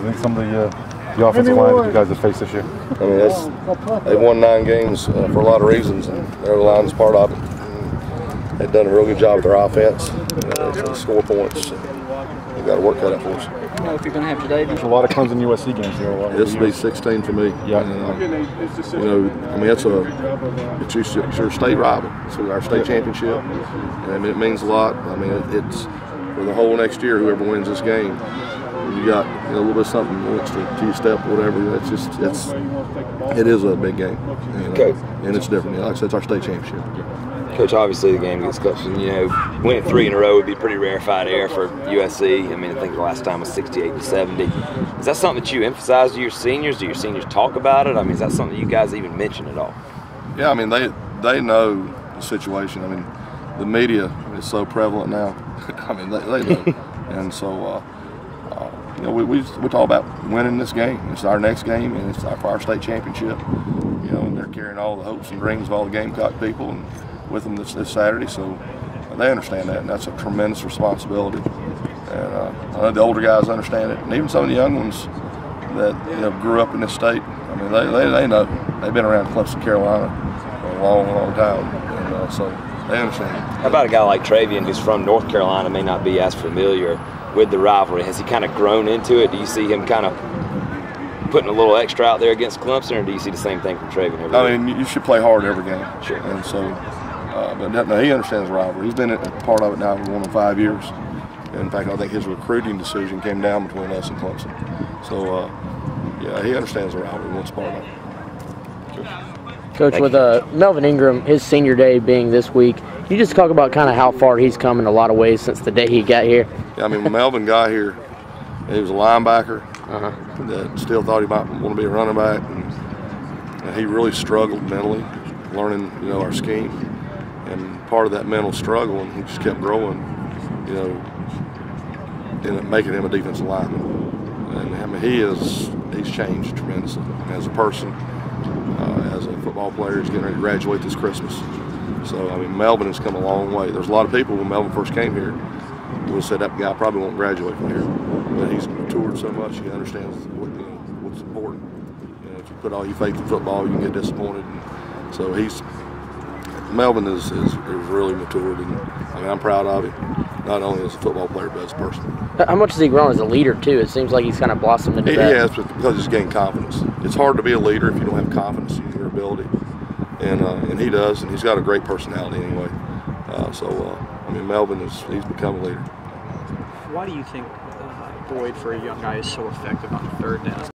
think some of the offensive line that you guys have faced this year? I mean, they've won 9 games for a lot of reasons, and their line's part of it. And they've done a real good job with their offense. They score points. They've got to work cut out for us. I don't know if you're going to have today. There's a lot of Clemson USC games here. This will be 16 for me. Yeah. And, you know, I mean, it's your state rival. It's our state championship. And I mean, it means a lot. I mean, it's for the whole next year. Whoever wins this game, you got a little bit of something to your step, whatever. It is a big game. Okay. And it's different. Like I said, it's our state championship. Coach, obviously the game against Clemson, you know, winning 3 in a row would be pretty rarefied air for USC. I mean, I think the last time was 68-70. Is that something that you emphasize to your seniors? Do your seniors talk about it? I mean, is that something you guys even mention at all? Yeah, I mean, they know the situation. I mean, the media is so prevalent now. I mean, they know. And so, you know, we talk about winning this game. It's our next game, and it's for our state championship. You know, and they're carrying all the hopes and dreams of all the Gamecock people and with them this Saturday. So they understand that, and that's a tremendous responsibility. And I know the older guys understand it, and even some of the young ones that grew up in this state. I mean, they know. They've been around Clemson, Carolina for a long, long time, and so they understand. How about a guy like Travian, who's from North Carolina, may not be as familiar with the rivalry? Has he kind of grown into it? Do you see him kind of putting a little extra out there against Clemson, or do you see the same thing from Travian? I mean, you should play hard every game. Sure. And so, but no, he understands the rivalry. He's been a part of it now for 1 to 5 years. In fact, I think his recruiting decision came down between us and Clemson. So, yeah, he understands the rivalry and what's part of it. Coach, with Melvin Ingram, his senior day being this week, can you just talk about kind of how far he's come in a lot of ways since the day he got here? Yeah, I mean, when Melvin got here, he was a linebacker that still thought he might want to be a running back, and he really struggled mentally, learning our scheme. And part of that mental struggle, and he just kept growing, and making him a defensive lineman. And I mean, he's changed tremendously as a person, as a football player. He's getting ready to graduate this Christmas. So I mean, Melvin has come a long way. There's a lot of people when Melvin first came here would have said that guy probably won't graduate from here, but he's matured so much. He understands what's important. If you put all your faith in football, you can get disappointed. And so Melvin is really matured, and I mean, I'm proud of him, not only as a football player but as a person. How much has he grown as a leader too? It seems like he's kind of blossomed into that. He has, because he's gained confidence. It's hard to be a leader if you don't have confidence in your ability, and he does, and he's got a great personality anyway. I mean, Melvin he's become a leader. Why do you think Boyd, for a young guy, is so effective on 3rd down?